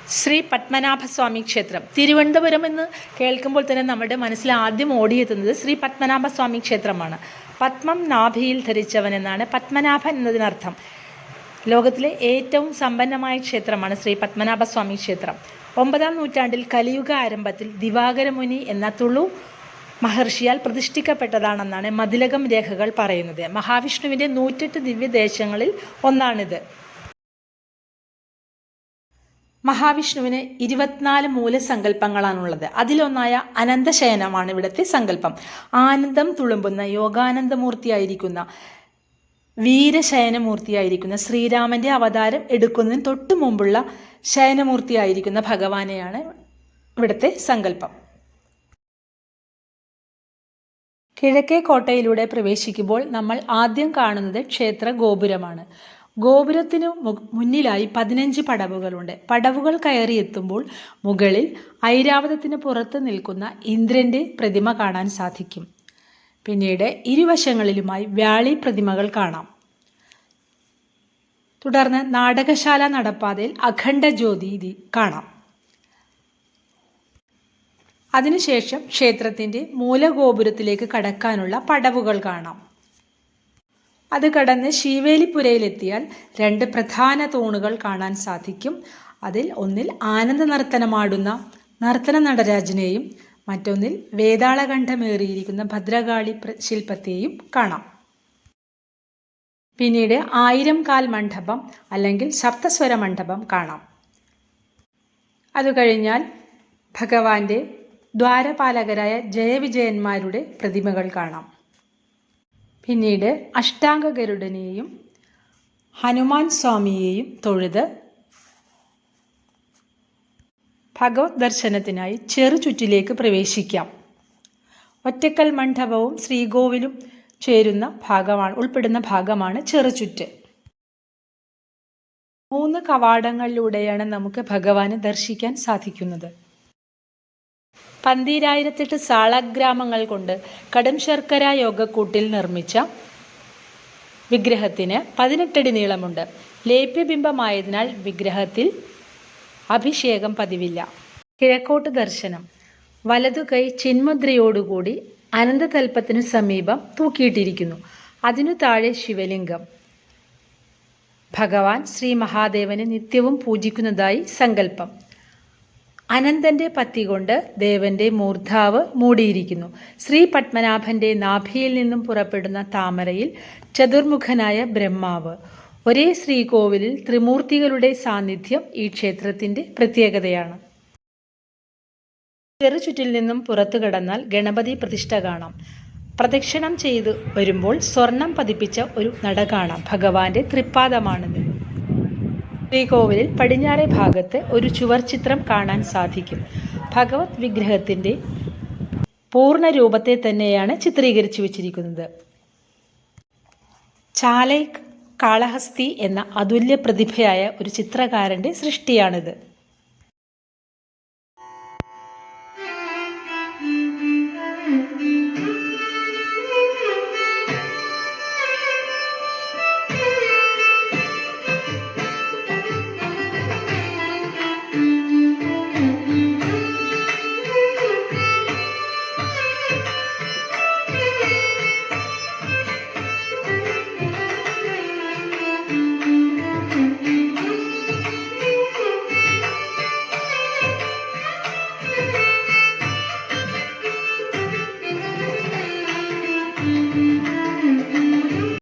ശ്രീ പത്മനാഭസ്വാമി ക്ഷേത്രം. തിരുവനന്തപുരം എന്ന് കേൾക്കുമ്പോൾ തന്നെ നമ്മുടെ മനസ്സിൽ ആദ്യം ഓടിയെത്തുന്നത് ശ്രീ പത്മനാഭസ്വാമി ക്ഷേത്രമാണ്. പത്മം നാഭിയിൽ ധരിച്ചവൻ എന്നാണ് പത്മനാഭൻ എന്നതിനർത്ഥം. ലോകത്തിലെ ഏറ്റവും സമ്പന്നമായ ക്ഷേത്രമാണ് ശ്രീ പത്മനാഭസ്വാമി ക്ഷേത്രം. 9-ാം നൂറ്റാണ്ടിൽ കലിയുഗ ആരംഭത്തിൽ ദിവാകരമുനി എന്ന തുളു മഹർഷിയാൽ പ്രതിഷ്ഠിക്കപ്പെട്ടതാണെന്നാണ് മതിലകം രേഖകൾ പറയുന്നത്. മഹാവിഷ്ണുവിൻ്റെ 108 ദിവ്യദേശങ്ങളിൽ ഒന്നാണിത്. മഹാവിഷ്ണുവിന് 24 മൂലസങ്കല്പങ്ങളാണുള്ളത്. അതിലൊന്നായ അനന്തശയനമാണ് ഇവിടുത്തെ സങ്കല്പം. ആനന്ദം തുളുമ്പുന്ന യോഗാനന്ദമൂർത്തിയായിരിക്കുന്ന വീരശയനമൂർത്തിയായിരിക്കുന്ന ശ്രീരാമൻ്റെ അവതാരം എടുക്കുന്നതിന് തൊട്ടു മുമ്പുള്ള ശയനമൂർത്തിയായിരിക്കുന്ന ഭഗവാനെയാണ് ഇവിടുത്തെ സങ്കല്പം. കിഴക്കേ കോട്ടയിലൂടെ പ്രവേശിക്കുമ്പോൾ നമ്മൾ ആദ്യം കാണുന്നത് ക്ഷേത്ര ഗോപുരമാണ്. ഗോപുരത്തിനു മുന്നിലായി 15 പടവുകളുണ്ട്. പടവുകൾ കയറിയെത്തുമ്പോൾ മുകളിൽ ഐരാവതത്തിന് പുറത്ത് നിൽക്കുന്ന ഇന്ദ്രൻ്റെ പ്രതിമ കാണാൻ സാധിക്കും. പിന്നീട് ഇരുവശങ്ങളിലുമായി വ്യാളി പ്രതിമകൾ കാണാം. തുടർന്ന് നാടകശാല നടപ്പാതയിൽ അഖണ്ഡ ജ്യോതി കാണാം. അതിനുശേഷം ക്ഷേത്രത്തിൻ്റെ മൂലഗോപുരത്തിലേക്ക് കടക്കാനുള്ള പടവുകൾ കാണാം. അത് കടന്ന് ശീവേലിപ്പുരയിലെത്തിയാൽ 2 പ്രധാന തൂണുകൾ കാണാൻ സാധിക്കും. അതിൽ ഒന്നിൽ ആനന്ദ നർത്തനമാടുന്ന നർത്തന നടരാജനെയും മറ്റൊന്നിൽ വേതാളകണ്ഠമേറിയിരിക്കുന്ന ഭദ്രകാളി ശില്പത്തെയും കാണാം. പിന്നീട് 1000 കാൽ മണ്ഡപം അല്ലെങ്കിൽ സപ്തസ്വര മണ്ഡപം കാണാം. അതുകഴിഞ്ഞാൽ ഭഗവാന്റെ ദ്വാരപാലകരായ ജയവിജയന്മാരുടെ പ്രതിമകൾ കാണാം. പിന്നീട് അഷ്ടാംഗ ഗരുഡനെയും ഹനുമാൻ സ്വാമിയെയും തൊഴുത് ഭഗവത് ദർശനത്തിനായി ചെറുചുറ്റിലേക്ക് പ്രവേശിക്കാം. ഒറ്റക്കൽ മണ്ഡപവും ശ്രീകോവിലും ഉൾപ്പെടുന്ന ഭാഗമാണ് ചെറുചുറ്റ്. 3 കവാടങ്ങളിലൂടെയാണ് നമുക്ക് ഭഗവാനെ ദർശിക്കാൻ സാധിക്കുന്നത്. 12008 സാളഗ്രാമങ്ങൾ കൊണ്ട് കടും ശർക്കര യോഗക്കൂട്ടിൽ നിർമ്മിച്ച വിഗ്രഹത്തിന് 18 അടി നീളമുണ്ട്. ലേപ്യബിംബമായതിനാൽ വിഗ്രഹത്തിൽ അഭിഷേകം പതിവില്ല. കിഴക്കോട്ട് ദർശനം. വലതുകൈ ചിന്മുദ്രയോടുകൂടി അനന്തതൽപ്പത്തിനു സമീപം തൂക്കിയിട്ടിരിക്കുന്നു. അതിനു താഴെ ശിവലിംഗം. ഭഗവാൻ ശ്രീ മഹാദേവനെ നിത്യവും പൂജിക്കുന്നതായി സങ്കല്പം. അനന്തൻ്റെ പത്തി കൊണ്ട് ദേവന്റെ മൂർധാവ് മൂടിയിരിക്കുന്നു. ശ്രീ പത്മനാഭന്റെ നാഭിയിൽ നിന്നും പുറപ്പെടുന്ന താമരയിൽ ചതുർമുഖനായ ബ്രഹ്മാവ്. ഒരേ ശ്രീകോവിലിൽ ത്രിമൂർത്തികളുടെ സാന്നിധ്യം ഈ ക്ഷേത്രത്തിൻ്റെ പ്രത്യേകതയാണ്. ചെറുചുറ്റിൽ നിന്നും പുറത്തു കടന്നാൽ ഗണപതി പ്രതിഷ്ഠ കാണാം. പ്രദക്ഷിണം ചെയ്തു വരുമ്പോൾ സ്വർണം പതിപ്പിച്ച ഒരു നട കാണാം. ഭഗവാന്റെ തൃപ്പാദമാണിത്. ശ്രീകോവിലിൽ പടിഞ്ഞാറേ ഭാഗത്ത് ഒരു ചുവർ ചിത്രം കാണാൻ സാധിക്കും. ഭഗവത് വിഗ്രഹത്തിൻ്റെ പൂർണ്ണ രൂപത്തെ തന്നെയാണ് ചിത്രീകരിച്ചു വച്ചിരിക്കുന്നത്. ചാലൈ കാളഹസ്തി എന്ന അതുല്യ പ്രതിഭയായ ഒരു ചിത്രകാരൻ്റെ സൃഷ്ടിയാണിത്.